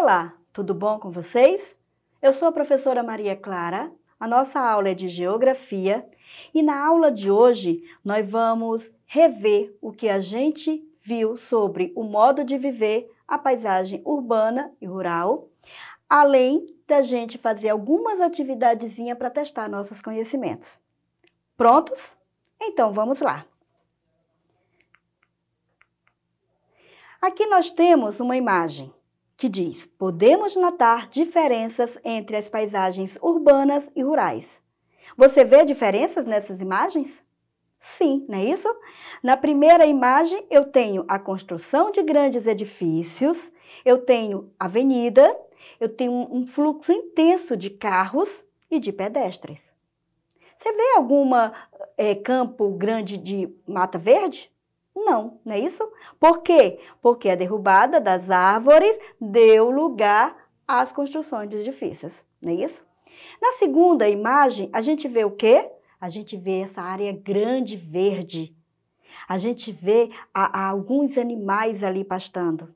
Olá, tudo bom com vocês? Eu sou a professora Maria Clara, a nossa aula é de Geografia e na aula de hoje nós vamos rever o que a gente viu sobre o modo de viver, a paisagem urbana e rural, além da gente fazer algumas atividadezinhas para testar nossos conhecimentos. Prontos? Então vamos lá! Aqui nós temos uma imagem que diz: podemos notar diferenças entre as paisagens urbanas e rurais. Você vê diferenças nessas imagens? Sim, não é isso? Na primeira imagem eu tenho a construção de grandes edifícios, eu tenho avenida, eu tenho um fluxo intenso de carros e de pedestres. Você vê alguma campo grande de mata verde? Não, não é isso? Por quê? Porque a derrubada das árvores deu lugar às construções de edifícios, não é isso? Na segunda imagem, a gente vê o quê? A gente vê essa área grande verde. A gente vê alguns animais ali pastando.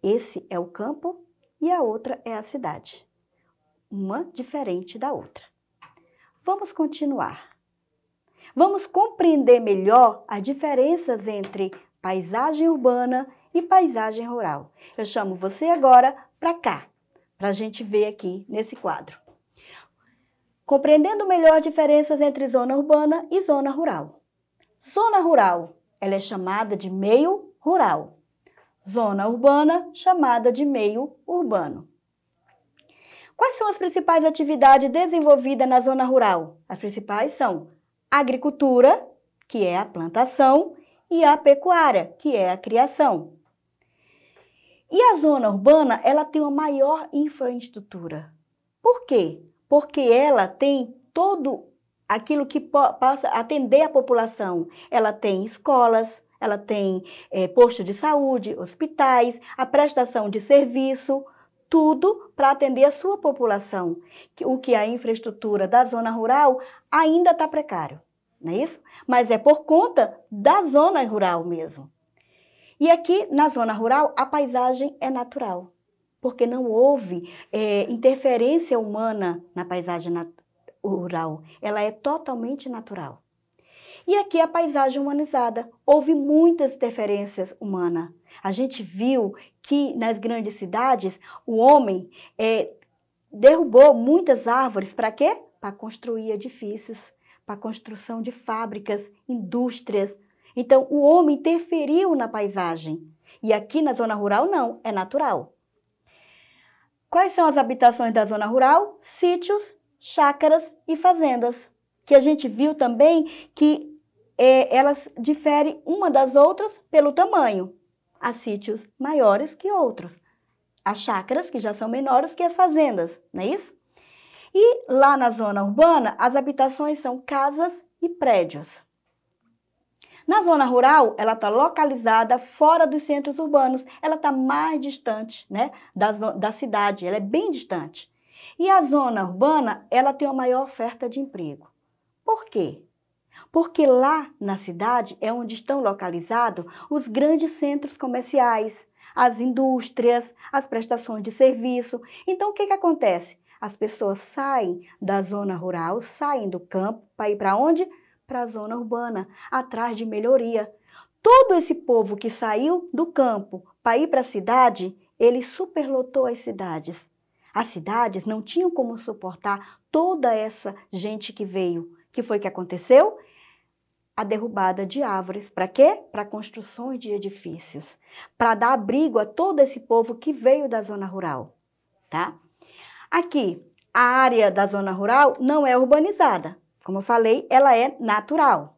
Esse é o campo e a outra é a cidade. Uma diferente da outra. Vamos continuar. Vamos compreender melhor as diferenças entre paisagem urbana e paisagem rural. Eu chamo você agora para cá, para a gente ver aqui nesse quadro. Compreendendo melhor as diferenças entre zona urbana e zona rural. Zona rural, ela é chamada de meio rural. Zona urbana, chamada de meio urbano. Quais são as principais atividades desenvolvidas na zona rural? As principais são agricultura, que é a plantação, e a pecuária, que é a criação. E a zona urbana, ela tem uma maior infraestrutura. Por quê? Porque ela tem todo aquilo que possa atender a população. Ela tem escolas, ela tem postos de saúde, hospitais, a prestação de serviço, tudo para atender a sua população. O que a infraestrutura da zona rural ainda está precário, não é isso? Mas é por conta da zona rural mesmo. E aqui na zona rural a paisagem é natural, porque não houve interferência humana na paisagem rural. Ela é totalmente natural. E aqui a paisagem humanizada. Houve muitas interferências humanas. A gente viu que nas grandes cidades o homem derrubou muitas árvores para quê? Para construir edifícios, para a construção de fábricas, indústrias. Então o homem interferiu na paisagem. E aqui na zona rural não, é natural. Quais são as habitações da zona rural? Sítios, chácaras e fazendas. Que a gente viu também que elas diferem uma das outras pelo tamanho. Há sítios maiores que outros. Há chácaras que já são menores que as fazendas, não é isso? E lá na zona urbana, as habitações são casas e prédios. Na zona rural, ela está localizada fora dos centros urbanos. Ela está mais distante, né, da cidade, ela é bem distante. E a zona urbana, ela tem uma maior oferta de emprego. Por quê? Porque lá na cidade é onde estão localizados os grandes centros comerciais, as indústrias, as prestações de serviço. Então, o que acontece? As pessoas saem da zona rural, saem do campo para ir para onde? Para a zona urbana, atrás de melhoria. Todo esse povo que saiu do campo para ir para a cidade, ele superlotou as cidades. As cidades não tinham como suportar toda essa gente que veio. O que foi que aconteceu? A derrubada de árvores. Para quê? Para construções de edifícios. Para dar abrigo a todo esse povo que veio da zona rural. Tá? Aqui, a área da zona rural não é urbanizada. Como eu falei, ela é natural.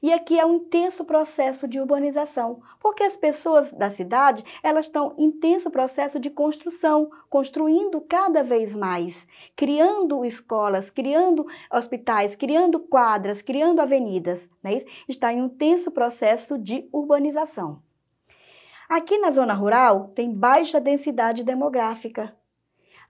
E aqui é um intenso processo de urbanização, porque as pessoas da cidade, elas estão em intenso processo de construção, construindo cada vez mais, criando escolas, criando hospitais, criando quadras, criando avenidas, né? Está em um intenso processo de urbanização. Aqui na zona rural tem baixa densidade demográfica.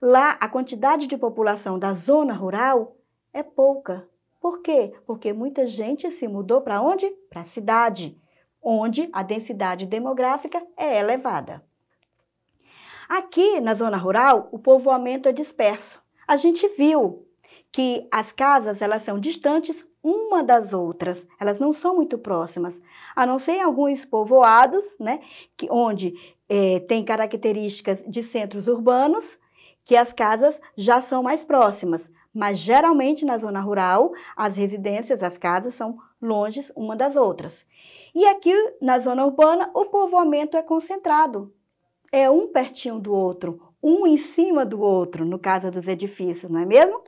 Lá a quantidade de população da zona rural é pouca. Por quê? Porque muita gente se mudou para onde? Para a cidade, onde a densidade demográfica é elevada. Aqui na zona rural, o povoamento é disperso. A gente viu que as casas elas são distantes uma das outras, elas não são muito próximas, a não ser em alguns povoados, né, onde tem características de centros urbanos, que as casas já são mais próximas, mas geralmente na zona rural, as residências, as casas são longe uma das outras. E aqui na zona urbana, o povoamento é concentrado, é um pertinho do outro, um em cima do outro, no caso dos edifícios, não é mesmo?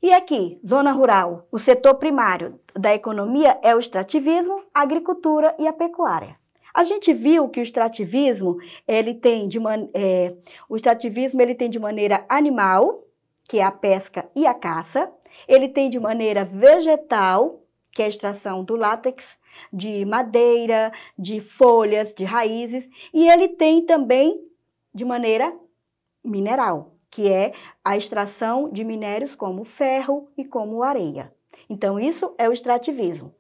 E aqui, zona rural, o setor primário da economia é o extrativismo, a agricultura e a pecuária. A gente viu que o extrativismo, ele tem de maneira animal, que é a pesca e a caça, ele tem de maneira vegetal, que é a extração do látex, de madeira, de folhas, de raízes, e ele tem também de maneira mineral, que é a extração de minérios como ferro e como areia. Então, isso é o extrativismo.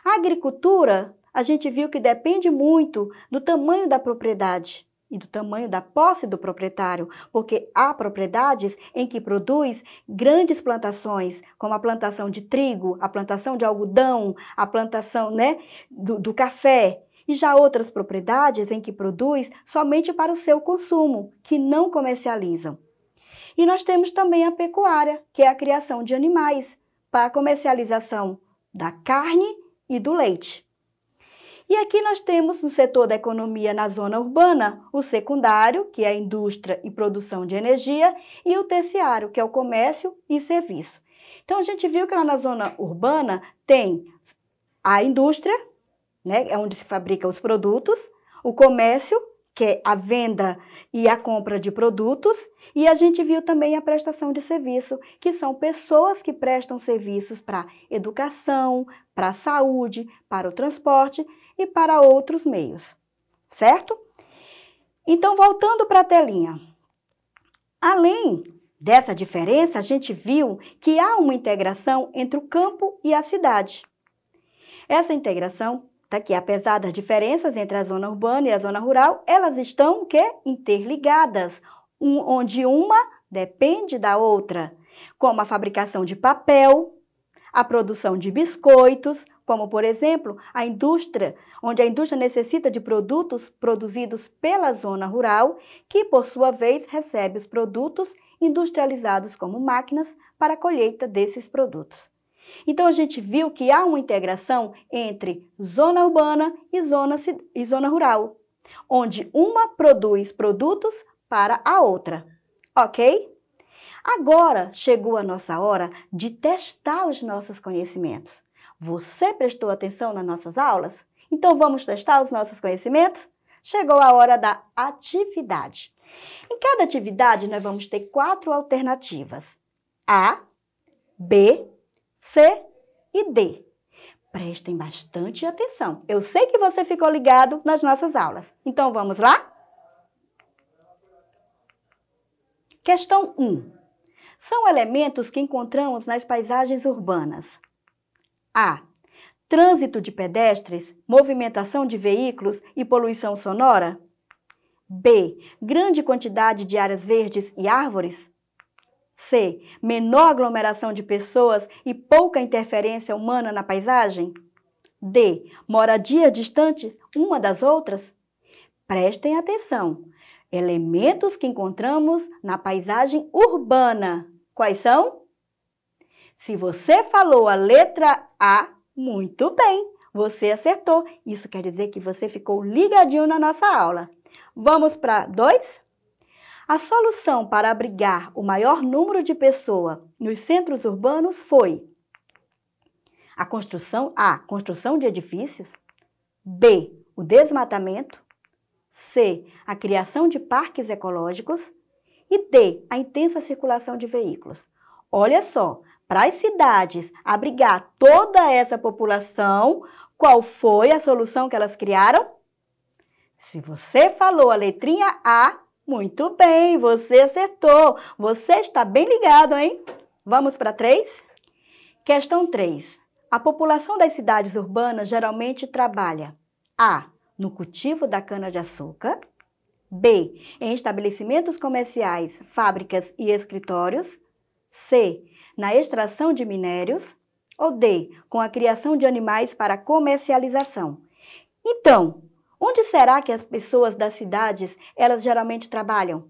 A agricultura, a gente viu que depende muito do tamanho da propriedade e do tamanho da posse do proprietário, porque há propriedades em que produz grandes plantações, como a plantação de trigo, a plantação de algodão, a plantação, né, do café, e já outras propriedades em que produz somente para o seu consumo, que não comercializam. E nós temos também a pecuária, que é a criação de animais para a comercialização da carne e do leite. E aqui nós temos no setor da economia na zona urbana, o secundário, que é a indústria e produção de energia, e o terciário, que é o comércio e serviço. Então, a gente viu que lá na zona urbana tem a indústria, né, é onde se fabricam os produtos, o comércio, que é a venda e a compra de produtos, e a gente viu também a prestação de serviço, que são pessoas que prestam serviços para educação, para a saúde, para o transporte e para outros meios, certo? Então, voltando para a telinha. Além dessa diferença, a gente viu que há uma integração entre o campo e a cidade. Essa integração tá aqui, apesar das diferenças entre a zona urbana e a zona rural, elas estão interligadas, onde uma depende da outra, como a fabricação de papel, a produção de biscoitos, como, por exemplo, a indústria, onde a indústria necessita de produtos produzidos pela zona rural, que, por sua vez, recebe os produtos industrializados como máquinas para a colheita desses produtos. Então, a gente viu que há uma integração entre zona urbana e zona rural, onde uma produz produtos para a outra, ok? Agora chegou a nossa hora de testar os nossos conhecimentos. Você prestou atenção nas nossas aulas? Então, vamos testar os nossos conhecimentos? Chegou a hora da atividade. Em cada atividade, nós vamos ter 4 alternativas: A, B, C e D. Prestem bastante atenção. Eu sei que você ficou ligado nas nossas aulas. Então, vamos lá? Questão 1. São elementos que encontramos nas paisagens urbanas. A. Trânsito de pedestres, movimentação de veículos e poluição sonora. B. Grande quantidade de áreas verdes e árvores. C. Menor aglomeração de pessoas e pouca interferência humana na paisagem. D. Moradia distante uma das outras. Prestem atenção. Elementos que encontramos na paisagem urbana. Quais são? Se você falou a letra A, muito bem, você acertou. Isso quer dizer que você ficou ligadinho na nossa aula. Vamos para 2? A solução para abrigar o maior número de pessoas nos centros urbanos foi a construção de edifícios, B, o desmatamento, C, a criação de parques ecológicos e D, a intensa circulação de veículos. Olha só, para as cidades abrigar toda essa população, qual foi a solução que elas criaram? Se você falou a letrinha A, muito bem, você acertou. Você está bem ligado, hein? Vamos para 3? Questão 3. A população das cidades urbanas geralmente trabalha A, no cultivo da cana-de-açúcar, B, em estabelecimentos comerciais, fábricas e escritórios. C, na extração de minérios. Ou D, com a criação de animais para comercialização. Então, onde será que as pessoas das cidades, elas geralmente trabalham?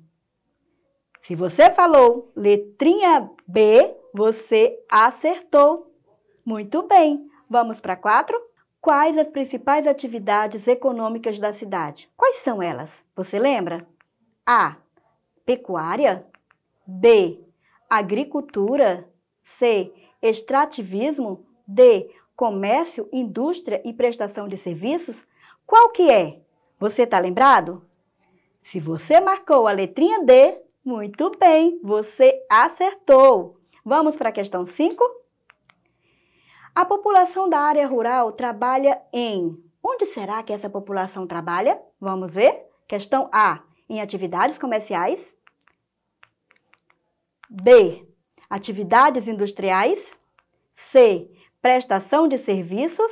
Se você falou letrinha B, você acertou. Muito bem. Vamos para 4? Quais as principais atividades econômicas da cidade? Quais são elas? Você lembra? A, pecuária. B, agricultura. C, extrativismo. D, comércio, indústria e prestação de serviços. Qual que é? Você está lembrado? Se você marcou a letrinha D, muito bem, você acertou. Vamos para a questão 5? A população da área rural trabalha em... Onde será que essa população trabalha? Vamos ver. Questão A, em atividades comerciais. B, atividades industriais. C, prestação de serviços.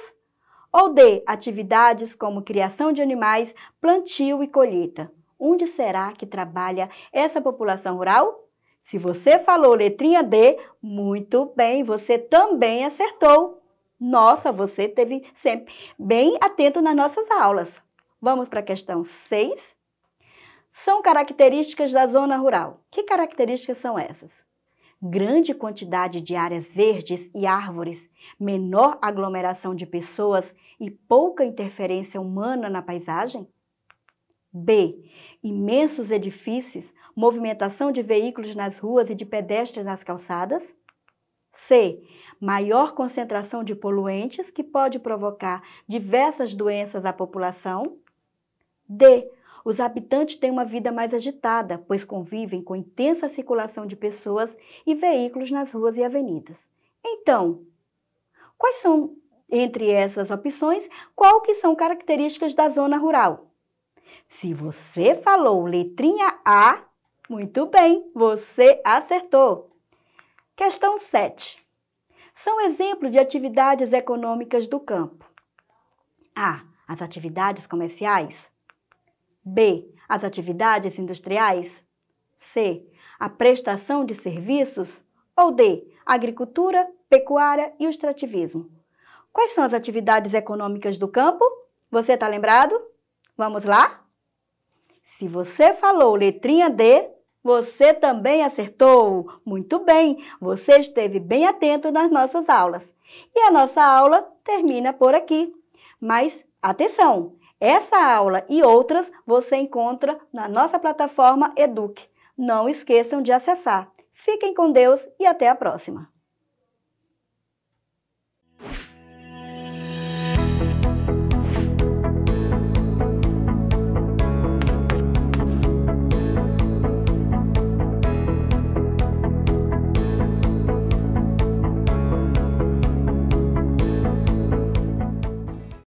Ou D, atividades como criação de animais, plantio e colheita. Onde será que trabalha essa população rural? Se você falou letrinha D, muito bem, você também acertou. Nossa, você esteve sempre bem atento nas nossas aulas. Vamos para a questão 6. São características da zona rural. Que características são essas? Grande quantidade de áreas verdes e árvores, menor aglomeração de pessoas e pouca interferência humana na paisagem? B, imensos edifícios, movimentação de veículos nas ruas e de pedestres nas calçadas. C, maior concentração de poluentes que pode provocar diversas doenças à população. D, os habitantes têm uma vida mais agitada, pois convivem com intensa circulação de pessoas e veículos nas ruas e avenidas. Então, quais são, entre essas opções, qual que são características da zona rural? Se você falou letrinha A, muito bem, você acertou. Questão 7. São exemplos de atividades econômicas do campo. A, as atividades comerciais. B, as atividades industriais. C, a prestação de serviços. Ou D, agricultura, pecuária e o extrativismo. Quais são as atividades econômicas do campo? Você está lembrado? Vamos lá? Se você falou letrinha D, você também acertou. Muito bem, você esteve bem atento nas nossas aulas. E a nossa aula termina por aqui. Mas, atenção, essa aula e outras você encontra na nossa plataforma Eduque. Não esqueçam de acessar. Fiquem com Deus e até a próxima.